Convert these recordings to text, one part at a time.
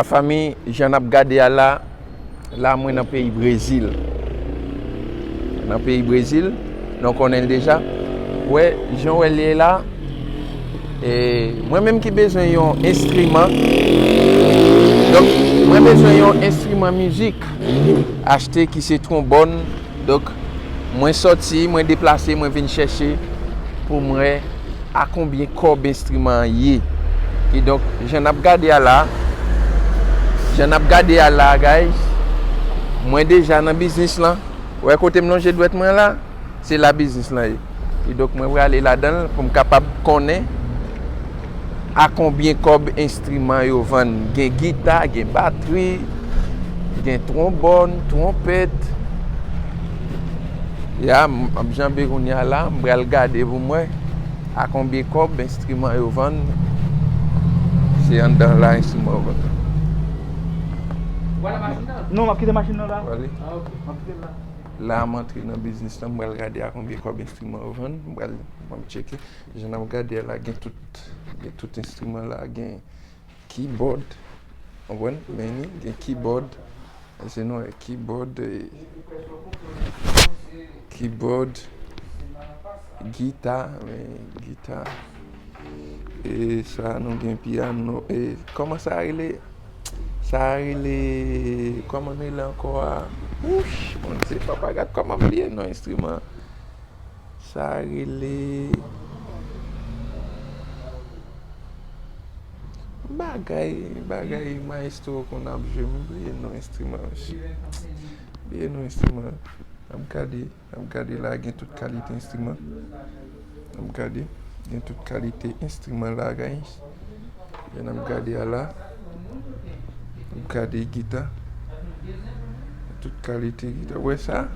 La famille, j'en ai regardé là, moi dans le pays Brésil. Dans le pays Brésil, donc on est déjà. Ouais, Jean est là. Et moi-même qui besoin d'un instrument. Donc, moi besoin d'un instrument musique. Acheter qui c'est trombone. Donc, moi sorti, moi déplacé, moi venir chercher pour moi à combien corps instrument y. Et donc, j'en ai regardé là. Guys. Moi déjà dans business là. Ouais, côté mon je dois être moi là, c'est la business là. Et donc moi vais aller là-dedans pour me capable connaître à combien cob instruments yo vend. Gen guitare, gen batterie, gen trombone, trompette. Ya, Jean Bérounia là, je vais regarder pour moi à combien cob instruments yo vend. C'est en dans là instrument. Voilà la machine là? Non, je vais quitter la machine là. Voilà. Ah ok. Je vais quitter là. Là, je suis dans le business, je vais regarder à combien d'instruments on vend. Je vais checker. Je vais regarder là, il y a tout instrument là, il y a keyboard. On voit, il y a keyboard. C'est non, keyboard, guitare, et ça, nous avons un piano. Et comment ça il comment il est encore? Ouch, on ne sait pas, regarde comment il est dans l'instrument. Ça il est bagay maestro qu'on a joué, oublié dans l'instrument. Bien dans l'instrument. Regarder là, il y a toute qualité instrument. Regarder, il y a toute qualité instrument là, guys. Et regarder là. Regardez guitare. Toute qualité guitare. Ouais ça.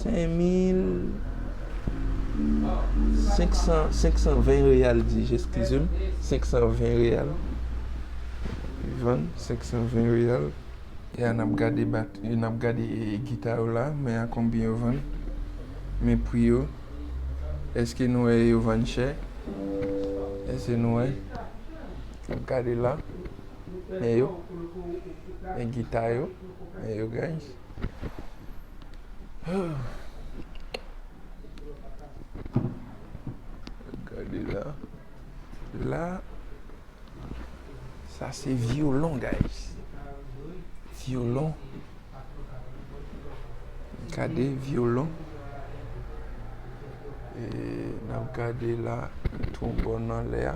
520 réals dit, excusez-moi. 520 réals. Ils vendent 520 réals. Et on a regardé guitare là, mais à combien ils vendent? Mais prix est-ce que nous ils vendent cher? Est-ce que nous regardez là? Mais yo, et guitare yo, mais yo guys. Regardez là. Là, ça c'est violon guys. Violon. Regardez violon. Et regardez là, trombone en l'air.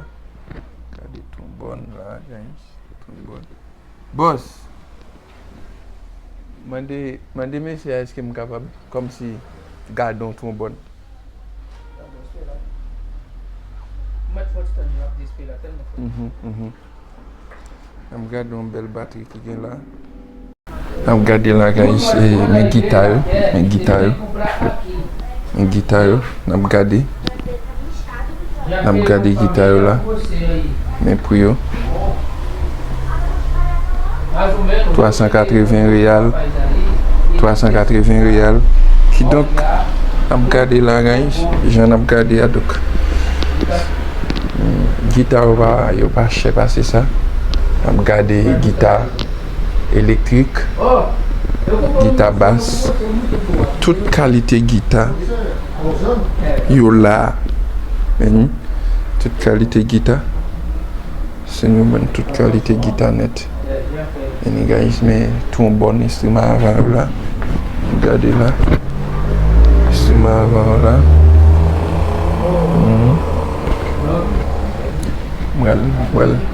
Regardez trombone là guys. Boss, mandez monsieur est-ce que je suis capable comme si gardons trombone. Je regarde une belle batterie qui est là. Je regarde là guys, mes guitares. Je regarde les guitares là. Mes prix. 380 réals. 380 réals. Qui donc, je regarde là, guys. J'en ai regardé à donc. Guitare, il n'y a pas cher, c'est ça. Je regarde guitare électrique, guitare basse. Toute qualité guitare. Yo là. Toute qualité guitare. C'est nous bonne toute qualité guitare net. Et les gars, mais tout un bon instrument avant là. Regardez là. Instrument avant là.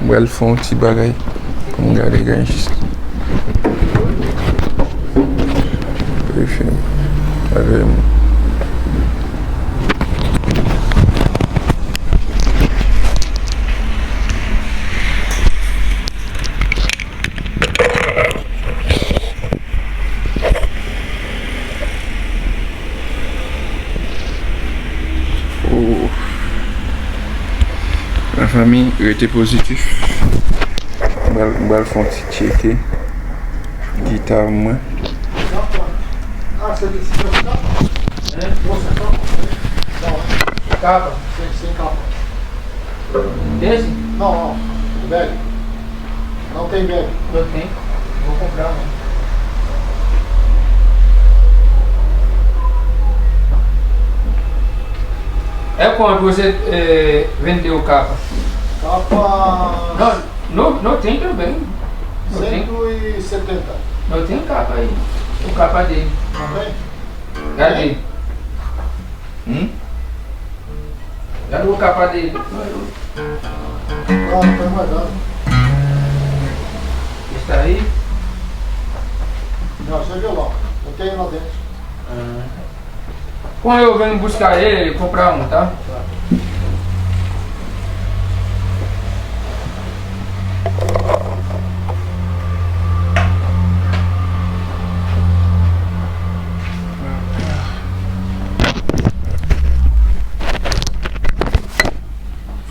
Moi, font un petit bagage. Pour regarder les gars. La famille était positif. Je vais faire un petit checker. Guitare, moi. Ah, c'est des cigares là? Non, capa, sem capa. Desse? Não, velho. Não tem bag. Eu tenho. Vou comprar um. É quanto você vendeu capa? Capa Não tem também. Não tem, 170. não tem capa aí. O capa dele. Não tem? Cadê? Cadê o capa dele? Claro, foi guardado. Está aí? Não, você viu lá. Eu tenho lá dentro. Quando eu venho buscar ele comprar um, tá?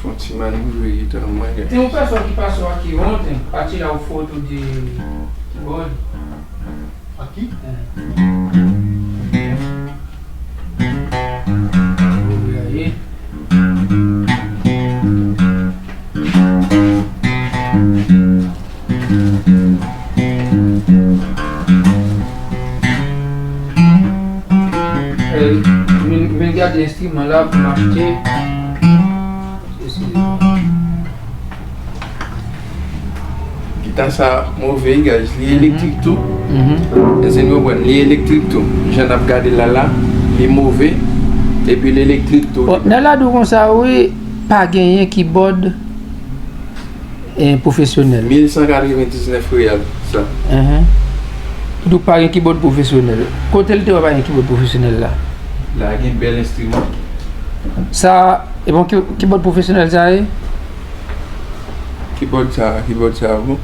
Fonte manubra, tamanho. Tem um pessoal que passou aqui ontem para tirar o foto de keyboard. Aqui? Vou ver aí. Regarde l'estima là pour m'acheter. Kita sa mauvais gaz, li électrique tout. C'est nous bon, li électrique tout. J'en ai regardé là, li mauvais et puis l'électrique tout. Dans la dou comme ça, oui, pas gagné keyboard professionnel. 1199 réal ça. Donc pas un keyboard professionnel. Quand elle te va pas un keyboard professionnel là. Là, il y a un bel instrument. Ça, et bon keyboard professionnel ça est. Keyboard ça bon.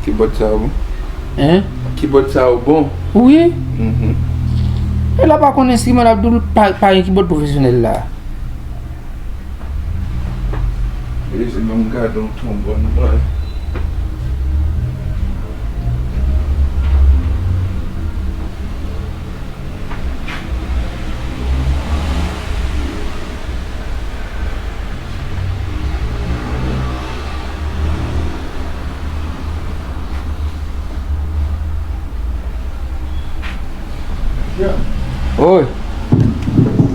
Keyboard ça bon. Hein? Keyboard ça bon. Oui. Et là par contre instrument là pas un keyboard professionnel là. Et c'est mon gars dans trombone. Ouais. Oi.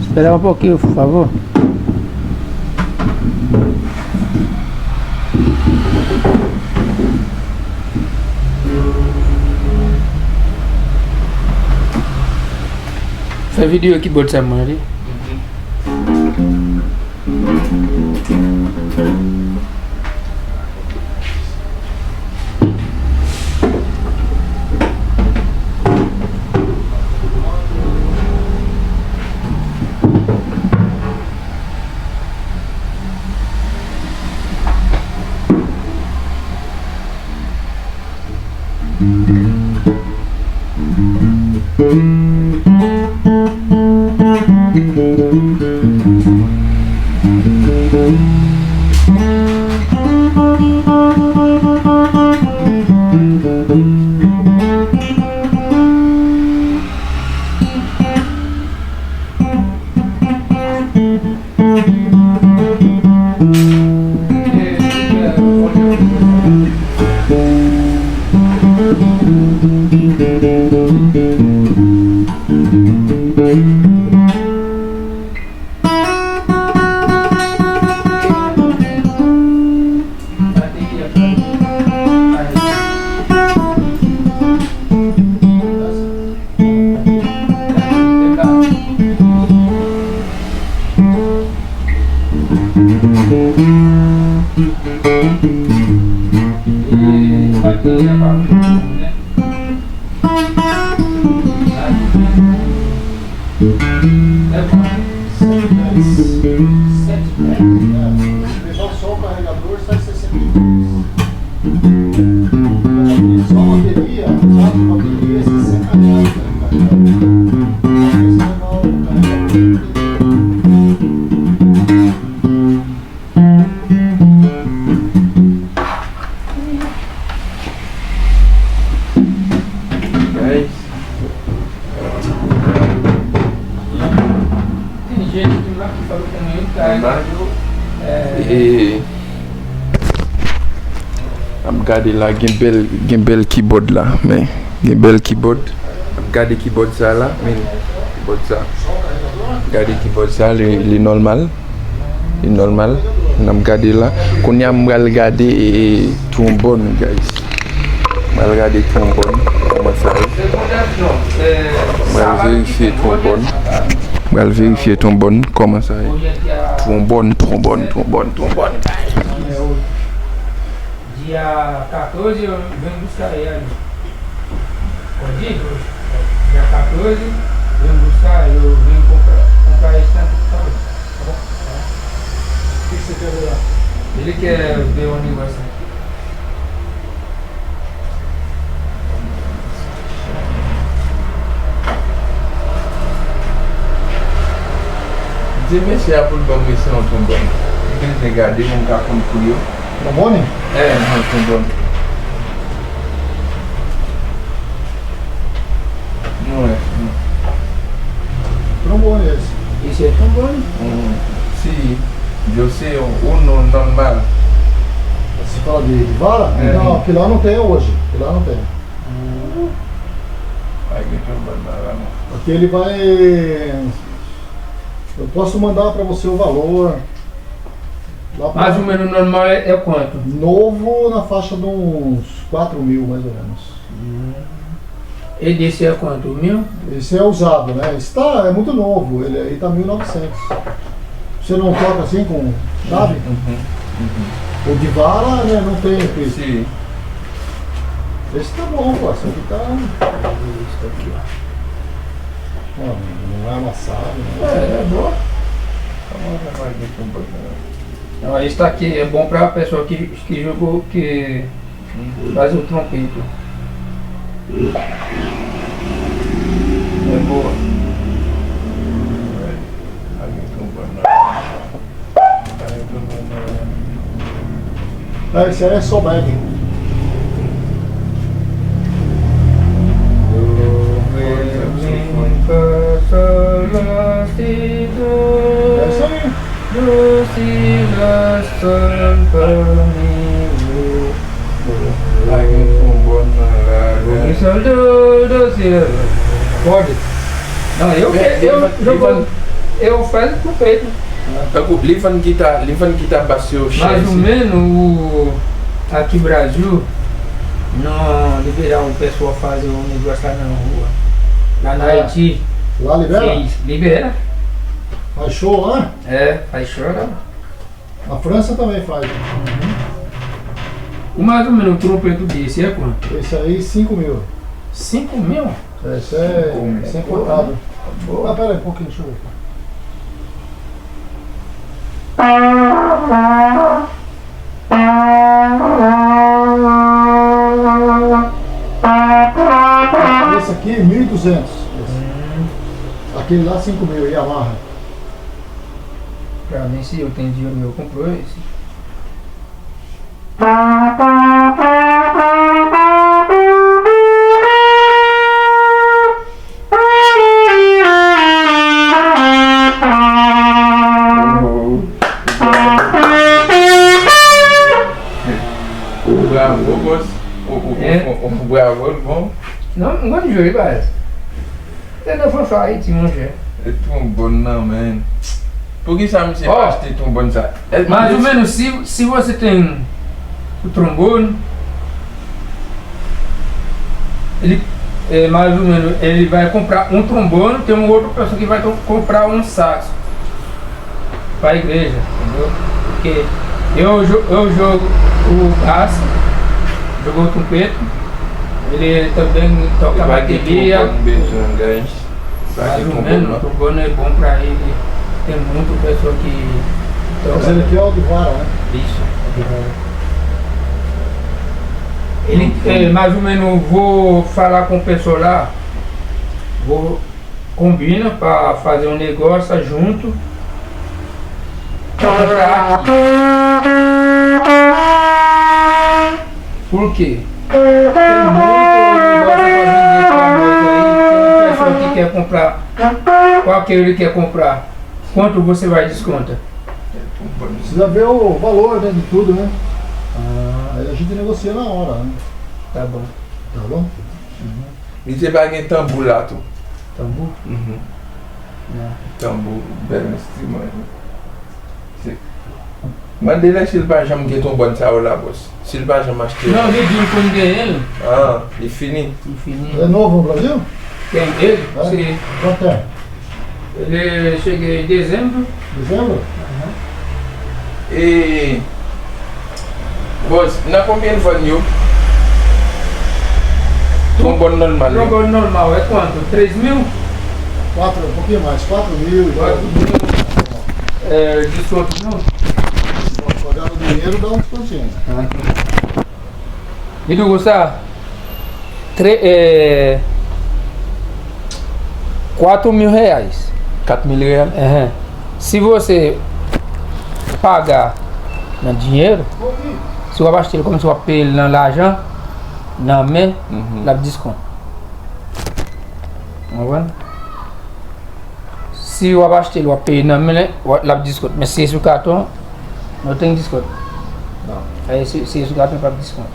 Espera um pouquinho, por favor. Faz vídeo aqui, bota essa mão ali. Levar só o carregador sai 62. Só a bateria, a bateria é 60 reais. Tem gente lá que falou comigo, cara. E gade la gen bel keyboard la, men gen bel keyboard. Gade keyboard sa la, men keyboard sa. Gade keyboard sa li normal. Li normal. Nam gade la. Kon yam ral gade trombone guys. Mal gade trombone. Comment ça va vérifier trombone. Mal vérifier trombone. Comment ça va? Trombone. Dia 14 eu venho buscar ele. Dia 14 venho buscar, eu venho comprar esse tanto. Tá bom? O que você quer ver lá? Ele quer ver o aniversário. Dime se a pou l bon mese an trombone. Mwen te gade, mwen ka kon pou yo. Trombone? An trombone. Não é. Trombone esse. Esse é trombone? Se você uno normal. Você fala de vara? É. Não, aquele lá não tem hoje. Aquele lá não tem. Aí que trombone lá não. Aqui ele vai... Eu posso mandar para você o valor. Lá pra- Mais ou menos normal é quanto? Novo na faixa de uns 4 mil, mais ou menos. E desse é quanto? 1000? Esse é usado, né? Esse é muito novo, ele aí tá 1.900. Você não toca assim com chave? O de vara, né, não tem preço. Sim. Esse tá bom, pô. Esse aqui tá... Isso aqui, ó. Ó, não é amassado, né? É boa. Então, esse tá aqui é bom pra pessoa que jogou, que faz o trompete. É boa. Esse aí é só bag. É isso aí. Pode? Não, eu faço pro peito. Livan kita basio Mais ou menos aqui no Brasil não liberar o pessoal fazer um negócio lá na rua. Lá na Haiti. Lá libera? Libera. Faz show lá? Faz chora. Na França também faz. O mais ou menos um trompete desse é quanto? Esse aí 5 mil. 5 mil? Esse é importado. Ah, pera aí um pouquinho, deixa eu ver. Esse aqui 1.200. Aquele lá 5 mil, Yamaha. Pra mim, se eu tenho dinheiro meu, eu compro esse. O bravo, bom. Não gosto de jogar, mas. Ainda foi sair, tinha um jeito. É trombone não, man. Por que sabe se Ó, ter trombone? Mais ou menos, se você tem o trombone, ele, mais ou menos, ele vai comprar um trombone, tem uma outra pessoa que vai comprar um saxo para a igreja, entendeu? Porque eu jogo o baixo, jogo o trompete, ele também toca bateria. Mais ou menos, o trombone é bom para ele. Tem muita pessoa que Mas ele aqui é o de vara, né? isso. Ele, mais ou menos, vou falar com o pessoal lá, combina para fazer um negócio junto. Por quê? Tem muito negócio para vender com a moça aí, tem uma pessoa que quer comprar. Qual que ele quer comprar? Quanto você vai descontar? Precisa ver o valor, né, de tudo, né? Aí a a gente negocia na hora, né? Tá bom. Tá bom? E você vai ganhar tambu lá, tu? Tambu? Uhum. Não. Tambu, bem estimado. Mande lá se ele vai jamais get um bon sabor lá, boss. Se ele vai jamais ter. Não, ele disse quando ganhei ele. Ah, e fini. Infinito. É novo no Brasil? Quem? Ele? É? Sim. Quanto tempo? Ele cheguei em dezembro. Dezembro? E. Boss, na combien de new? Um bom normal. né? Trombone normal é quanto? 3 mil? 4, um pouquinho mais, 4 mil. 4 mil. É, desconto não? Se pagar no dinheiro, dá um descontinho. E do Gustavo? 4 mil reais. 4 mil reais. Uhum. Se você pagar no dinheiro, se o abastelho começou a pele na laja, na me, lá desconto. Tá vendo? Se o abastelho a pele na me, lá desconto. Mas se esse o cartão, não tem desconto. Não. Aí se esse o cartão, não tem desconto.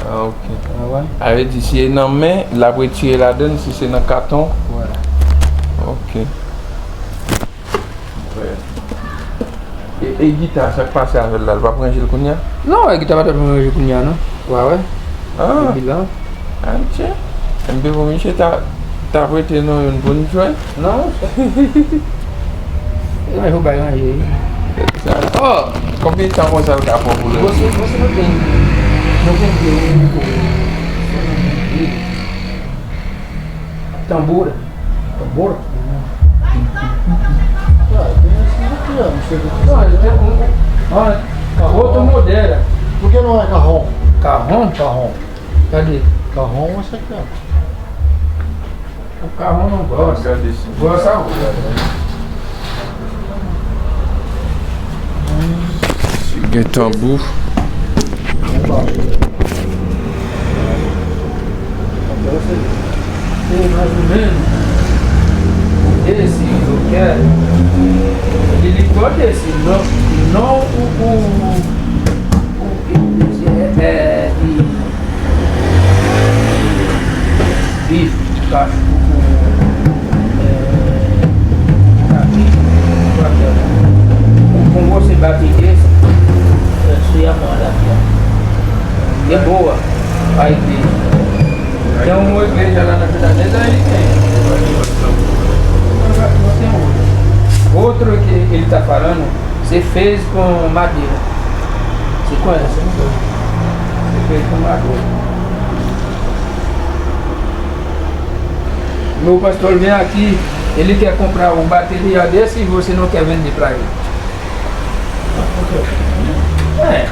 Ah, ok. Tá vendo? Aí, se é na main, la retirer la donne, si c'est dans le carton. Voilà. Ok. E guitare, ça passe avec là, elle va prendre le cognac? Não, é que tava dando cunhar, não? Ué, Ah, Bilão? ah, tiens. Un peu pour Michel, t'as prêté nous une bonne joie? Não. Ele vai roubar aí. Oh, combien de temps vous avez à pour le? Você não tem. Não tem tambura. Tambor? Ah, tem esse aqui, ó. Não sei do que. Não, ele tem olha, outro modelo. Por que não é carrão? Carrão? Carrão. Cadê? Carrão é esse aqui, ó. O carrão não gosta. Gosta a outra. Cheguei tambour. Tem mais ou menos. Esse eu quero. Ele pode esse, não bife, cachorro, com você bater esse, eu ia mandar aqui, ó. É boa a igreja. Tem uma igreja lá na Cidade, ele tem. Não tem outro. Outro que ele está falando, você fez com madeira. Você conhece, não? Você fez com madeira. Meu pastor vem aqui, ele quer comprar um bateria desse e você não quer vender para ele. É.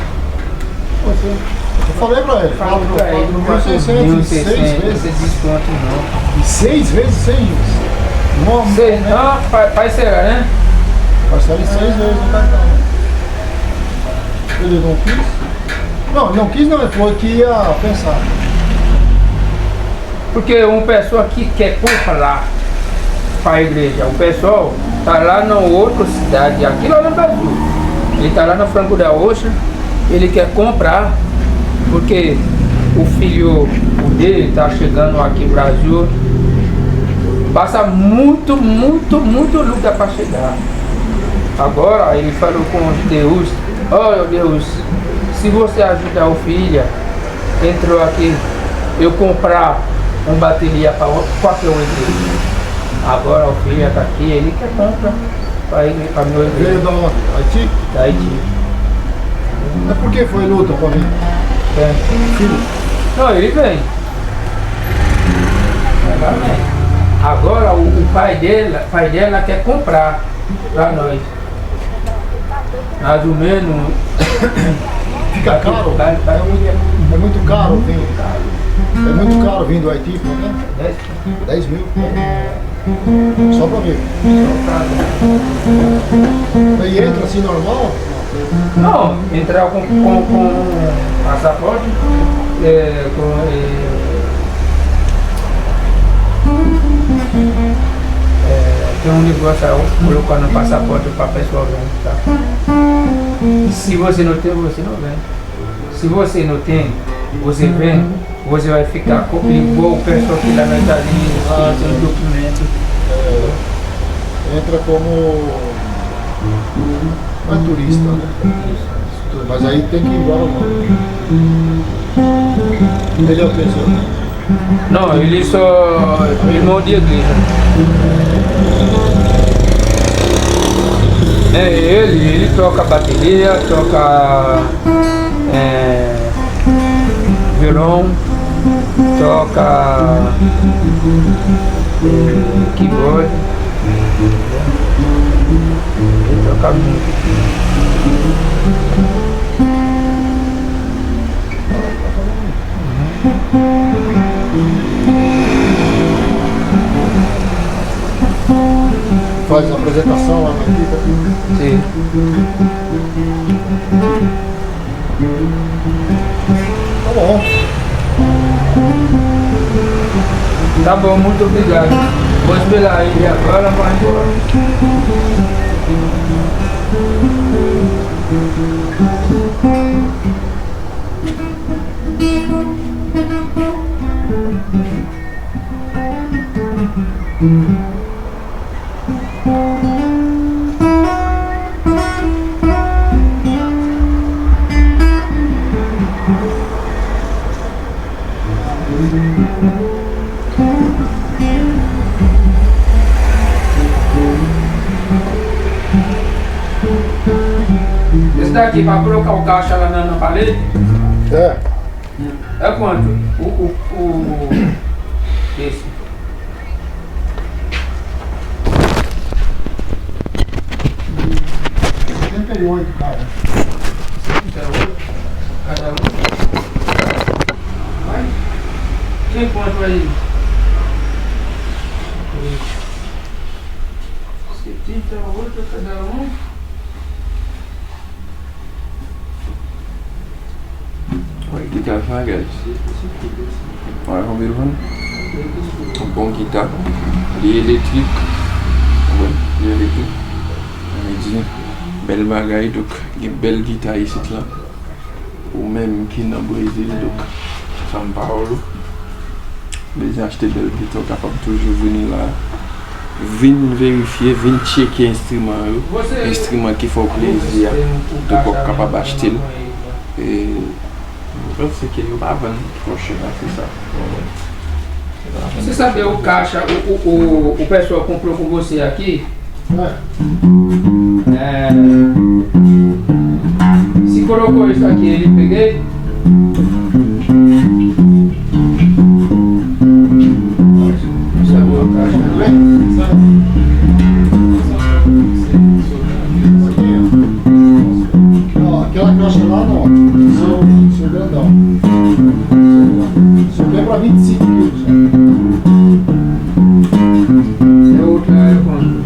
Eu falei pra ele, fala Pra ele, no 1.600, 6 vezes. desconto não. E 6 vezes sem isso. Não, Sei, não, parceira, né? parcela em 6 vezes no cartão. Ele não quis? Não, ele não quis não, ele falou que ia pensar. Porque uma pessoa que quer comprar para a igreja, o pessoal está lá na outra cidade, aqui lá no Brasil. Ele está lá no Franco da Rocha, ele quer comprar, porque o filho dele está chegando aqui no Brasil, passa muito luta para chegar. Agora ele falou com Deus, oh Deus, se você ajudar o filho, entrou aqui, eu comprar uma bateria para qualquer um igreja. Agora o filho está aqui, ele quer comprar para meu Veio igreja. da onde? Haiti? Da Haiti. Mas por que foi luta pra mim? É. Filho, Não, ele vem. Ela vem. Agora o pai dela quer comprar para nós. Mais ou menos. fica caro? Vai, É muito caro vindo. É muito caro vindo do Haiti, não é? 10 mil. Só pra ver. E entra assim normal? Não, entrar com passaporte, tem um negócio aí, colocar no passaporte para a pessoa ver, tá? Se você não tem, você não vem. Se você não tem, você vem, você vai ficar igual o pessoal que lá na Itália, sem documento. Entra como. Não é turista, né? Mas aí tem que ir embora não. Ele é o pessoal. Não, ele só irmão de igreja. Ele toca bateria, toca violão, toca keyboard, ele toca muito. Faz a apresentação lá na vida. Sim. Tá bom. Tá bom, muito obrigado. Vou esperar ele agora, vai embora. Esse daqui para colocar o caixa lá na parede? É. É quanto? Esse. 78, cara. 78? Cada um. Vai. Tem quanto aí? 78 cada um. Olha, guitarra devagar. Olha, Romero, um bom guitarra. Li électrique. Oui, li électrique. On dit, belle bagaille, donc, une belle guitare ici, là. Ou même qui est dans le Brésil, donc, São Paulo. Mais acheter belle guitare, capable toujours venir là. Venir vérifier, venir checker l'instrument qui fait plaisir. Donc, capable d'acheter. Et eu sei que ele tava prochain, c'est ça. Você sabia o caixa, o pessoal comprou com você aqui? Se colocou isso aqui, ele peguei? Sabe o caixa? Não, aquela caixa lá não. Seu grandão. Isso aqui é pra 25 quilos. É outra, é quanto?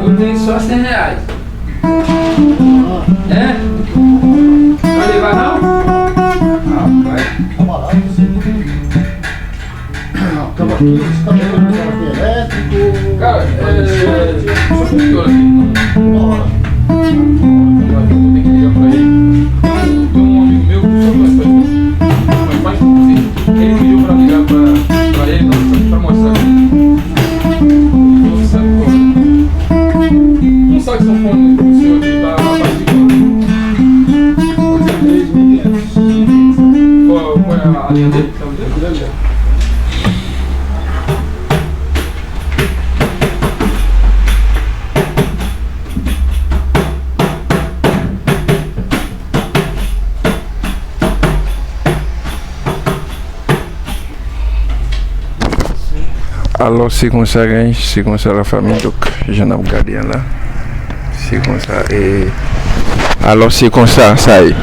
Eu tenho só 100 reais. É? Vai levar não? Ah, vai. Tá barato isso. Estamos aqui, você tá vendo aqui elétrico. Cara, só funciona aqui. Na hora. Tem que ligar pra ele. Tem um amigo meu que só faz isso. Mas ele pediu pra Alors c'est comme ça, hein, c'est comme ça la famille, donc j'en ai regardé là. C'est comme ça et alors c'est comme ça, ça y est.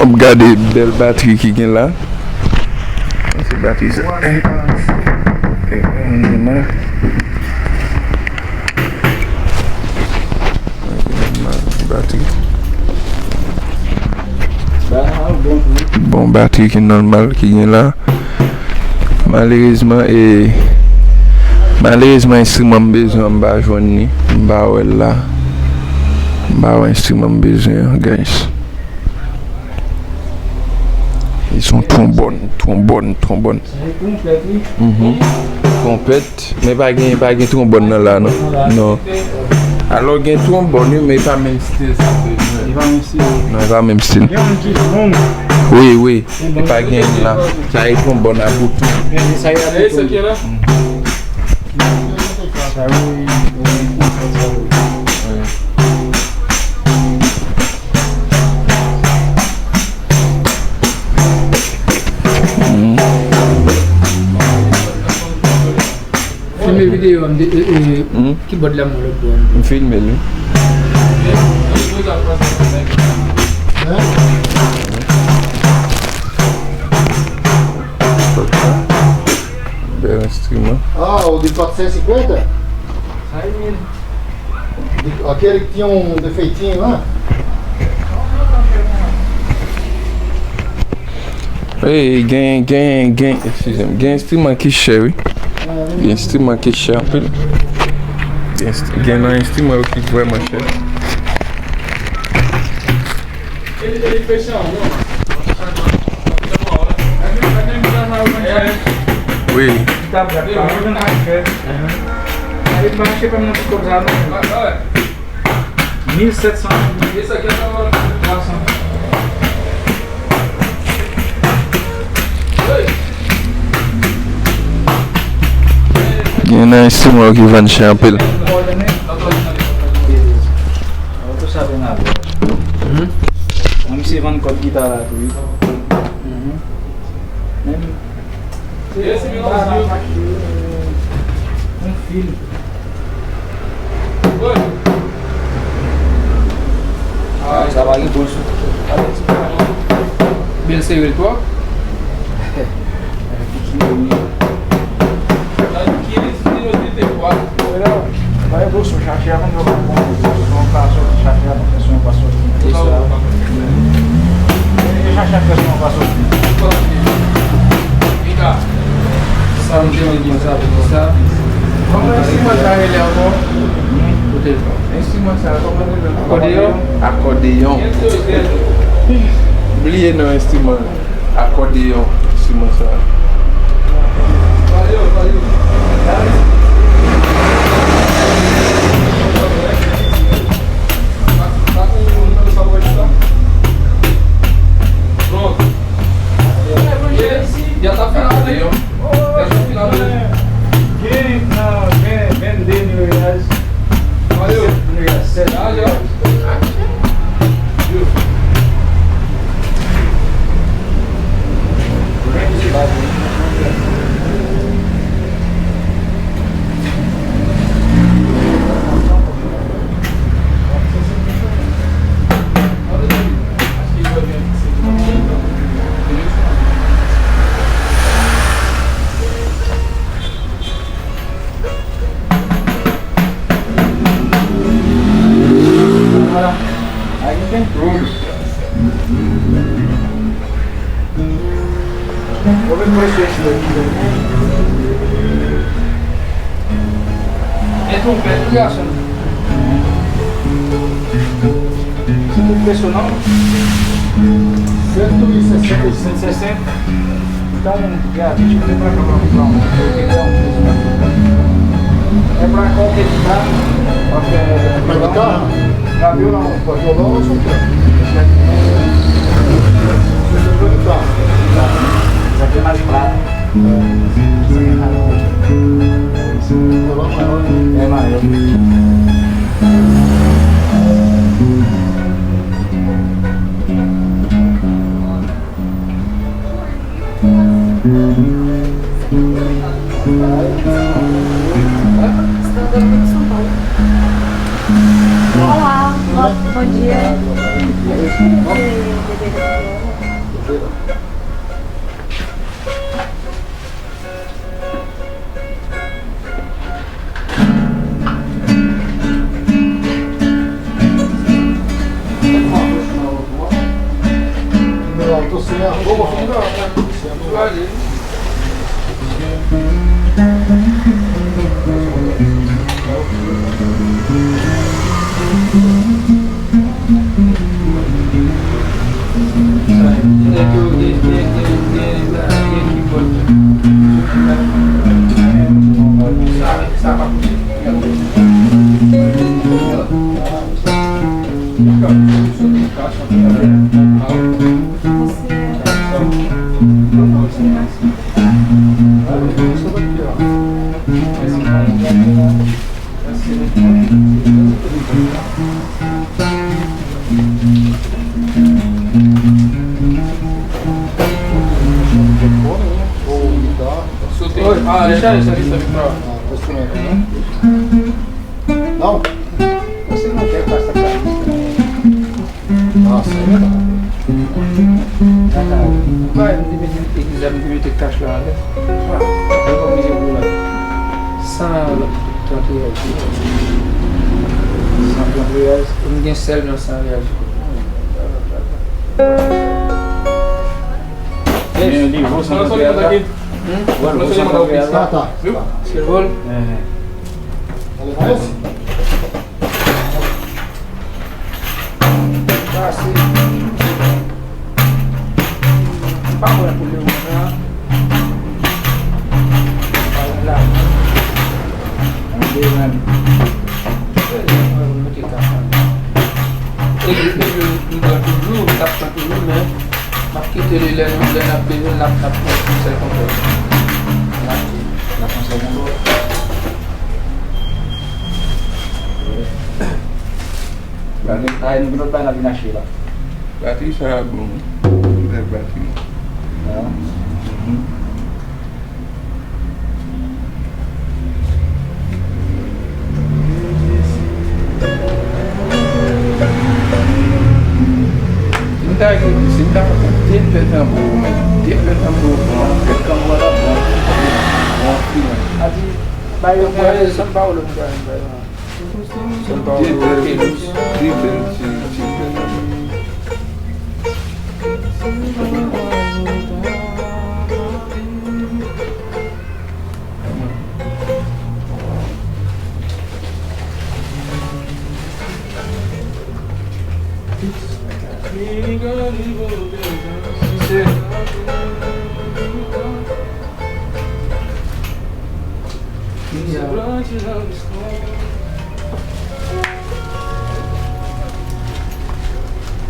On regarde les belles batteries qui sont là. C'est batterie ça. Batterie. Bon batterie qui est normal qui est là. Malheureusement instrument besoin m'a joindre m'a là m'a instrument besoin guys. Ils sont trombones. Complète, mais pas gain trombone là non. Non. Alors gain trombone mais pas même style ça. Non, pas même style. Oui, et pas gain là. Ça est trombone à bout. Isso aqui, né? Filme video que bode lá mole bom. Filme ele. Bel instrument. Ah, o de 450? Sai mesmo. Aquele que tinha um defeitinho lá? Ei, excusez-moi, gain instrument qui cher, oui. Gain instrument qui cher, pile. Gain un instrument qui est vraiment cher. Ele fecha Oui. Tá bravo, aí baixei pra não cruzar não. 1.700. Isso aqui é a população. Gain un instrument qui vend cher, pile. Olha, né? Eu tô sabendo agora. Vamos se vando com a guitarra tudo. Esse melãozinho. Filho. Oi. Ah, estava em bolso. Bem seguro, pô? Vai bolso, chateava no meu balcão. Não passou, chateava a pessoa passou. Isso é. Já chateava a pessoa passou. Vem cá. Sabe onde ele sabe? Vamos em cima da ele em cima da acordeon. Oubliez non instrument. Acordeon. Em cima ça. Valeu. Pronto. Já tá final, né? Já tá final, né? Vende R$1.000. Valeu. Já. Viu? Aí tem tudo. Vou ver por esse daqui. Entra um pé, tu acha? Você tem preço não? 160. 160. Então, já, deixa eu ver pra cá pra comprar um. É pra qualquer carro. Pra guitarra? Já viu não? Pra violão ou só pra? Guitarra. Isso aqui é mais claro. Violão maior, né? É maior. Olá, bom dia. Não, tô sem a roupa. Ah, deixa isso ali também pra... Não? Você não quer com essa cara? Nossa, é verdade. Vai, não devia ter, quiser, não devia ter cachorro, né? Eu vou me regular. Sala, tanto reais. São reais. Ninguém serve não são reais. Você não só lembra daqui. Não sei mandar o pix. Tá. Viu? Escreveu? Vai levar esse? Ah, sim. Vamos lá, comer uma. Vai lá. Vamos ver, né? Ele não dá tudo, tá tudo, né? Mas que ele é não dá na pele, lá tá consegue comprar. Lá consegue comprar. Aí no grupo vai na Vina Sheila. Berarti saya belum berarti. Cinta dia Pernambuco, mas dia Pernambuco, não, kamu ada bom. Adi, bayo mo São Paulo, não vai. São Paulo,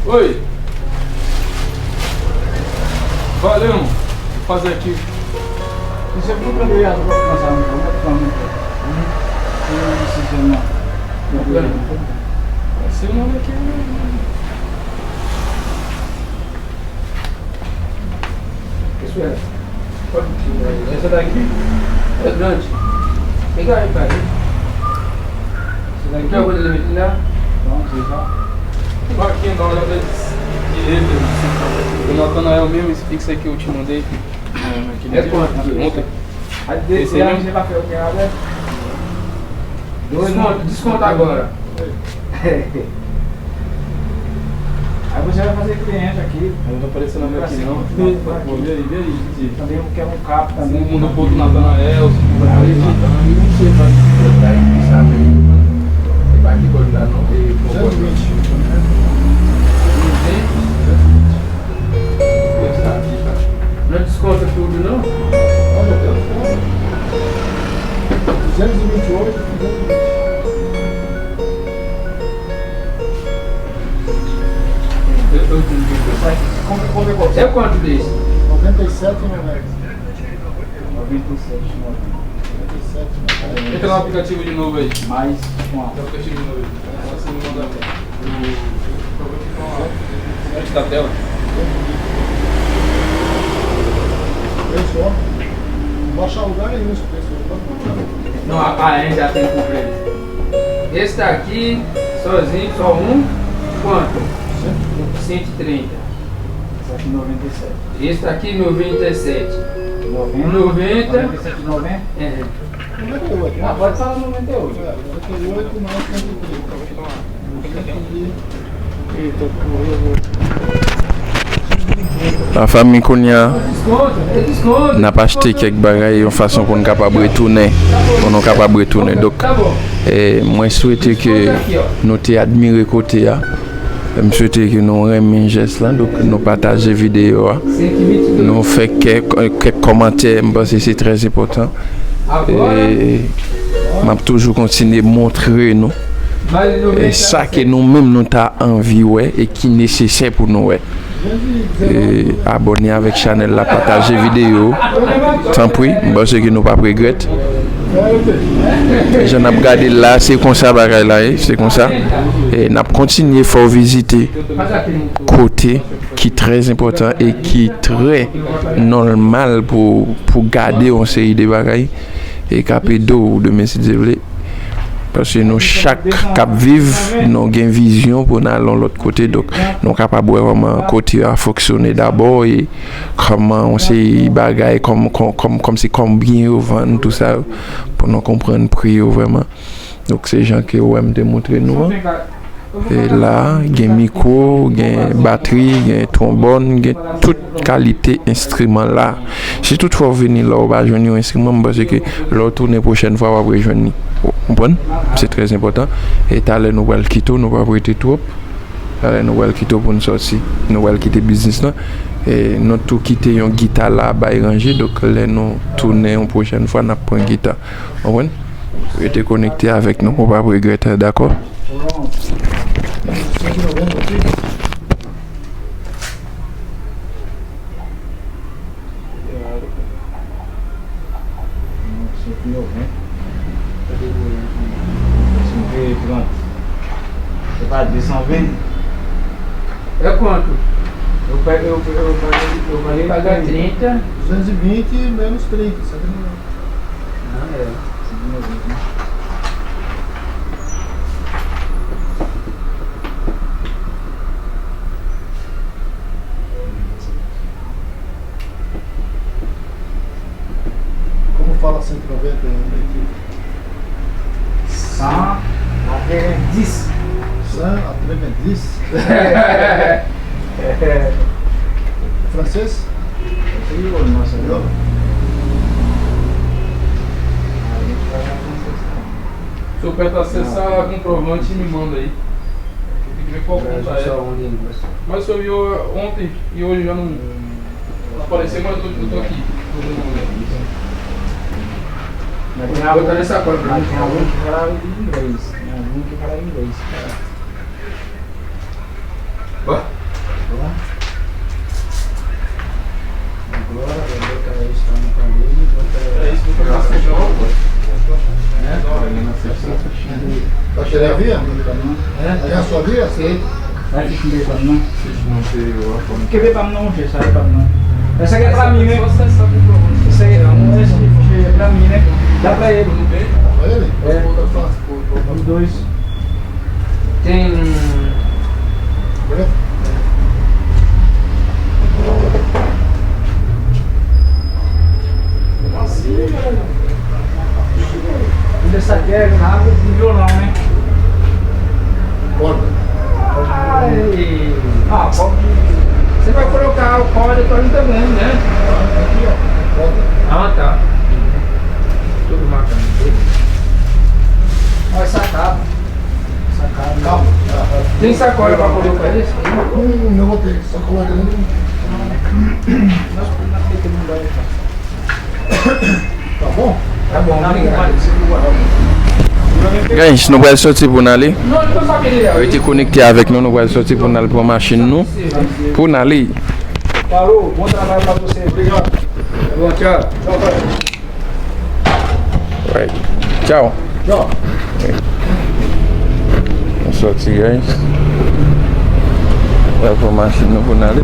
Oi! Valeu! Vou fazer aqui. Isso é tudo que eu ia passar no campo. Seu nome aqui Isso é. Essa daqui é grande. Pega aí, pai. Essa daqui é o que ele lá. Pronto, já. aqui na hora da direita. O Natanael mesmo, esse fixo aí que eu te mandei. É quanto? Ontem. Esse aí você vai fazer o que nada? Desconta agora. Aí você vai fazer cliente aqui. Não tá aparecendo meu aqui não. Vê aí. Também quer um capo também. Um no ponto Natanael, segundo Não sei, vai cortar e sabe. Ele vai me cortar, não tem. 220. Não desconta tudo não? Olha, Deus, 228, 220. É quanto desse? 97 no Nex. 97. Entra no aplicativo de novo aí. Mais um. No aplicativo de novo aí. Assim me manda o antes da tela. Fechou. vou achar lugar nenhum esse preço. Não, ainda já tem por ele. Esse daqui, sozinho, só um, quanto? 130. Esse aqui 97. Esse daqui 97. 90. 97,90? É. 98. Ah, pode falar 98. 98 mais 130. La famille Kounia Desconto, é desconto. n'a pas acheté quelques bagages en façon pour nous capable retourner. Pour nous capable retourner. Donc, Tá bom. moi souhaite que nous te admirer côté là. Je souhaite que nous remettions un geste là, donc nous partageons la vidéo. 122. Nous faisons quelques commentaires parce que c'est très important. Agora, Et m'a toujours continué à montrer nous. mais Et ça que nous-mêmes nous avons envie ouais, et qui est nécessaire pour nous. Ouais. Et abonner avec Chanel, la partager vidéo. Tant pis, parce que nous pas regretter. Je n'ai pas regardé là, c'est comme ça, c'est comme ça. Et nous continuer à faire visiter côté qui est très important et qui est très normal pour garder une série de bagages et capter d'eau de mes développer. Parce que nous, chaque cap vive, nous avons une vision pour aller de l'autre côté. Donc, nous sommes capables de vraiment côté à fonctionner d'abord et comment on sait bagaille, comme c'est combien on vend, tout ça, pour nous comprendre le prix vraiment. Donc, c'est les gens qui ont démontré nous. Et là, il y a un micro, il y a une batterie, il y a un trombone, il y a toute qualité d'instrument là. Si toutefois vous venez là, vous va jouer un instrument parce que la tournée prochaine fois, vous va jouer. Vous comprenez? C'est très important. Et t'as nous va le quitter, nous va prêter trop. Nous va le quitter pour nous sortir. Nous va quitter le business là. Et nous tout quitter une guitare là, bah ranger. Donc là, nous tourner une prochaine fois, nous prenons une guitare. Vous comprenez? Vous êtes connecté avec nous, on va pas regretter, d'accord? 190 aqui. Pronto. Você vai de 120? é quanto? Eu falei Pagar 30. 220 menos 30, sabe? Ah, é. Como fala 190 aqui? 100 até 10. 100 après 10. Francês? Nossa, Não. Se eu apertar acessar comprovante, me manda aí. Tem que ver qual conta é. Mas eu vi ontem e hoje já não apareceu, mas eu tô aqui. Mas tem algum que falava em inglês. Tem algum que falava em inglês. Agora, vou botar isso no caminho. É isso, vou pegar essa jogo. Vai querer a via? É a sua via? Sim. Vai ter que ver pra mim. Não sei, eu acho. Quer ver pra mim não, Fê? Sai pra mim não. Essa aqui é pra mim, né? Só acessar comprovante. Essa aí não, esse aqui é pra mim, né? Dá pra ele. Pra ele? É. Outra fácil. Os dois. Tem. Beleza? Essa aqui é nada de violão, né? Corda. Ai. Ah, pode. Você vai colocar o corda também, né? Aqui, ó. Corda. Ah, tá. Tudo marcando. Olha essa capa. Essa capa. Calma. Tem sacola pra colocar isso? Eu vou ter. Só coloca dentro. Tá bom? Tá bom, obrigado. Guys, nous allons sortir pour aller. Não, não tô sabendo. Vous êtes connecté avec nous, nous allons sortir pour aller pour la machine nous. Pour aller. Falou, bom trabalho pra você. Obrigado. Bom, tchau. Tchau, pai. Ouais. Ciao. Tchau. On sortit, guys. On va pour la machine nous pour aller.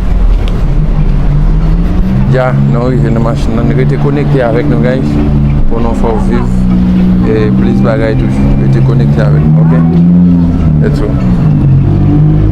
Dia, nous arrivons dans la machine, nous étions connectés avec nous, guys, pour nous faire vivre. Et plus bagaille toujours, nous étions connectés avec nous, ok? That's all.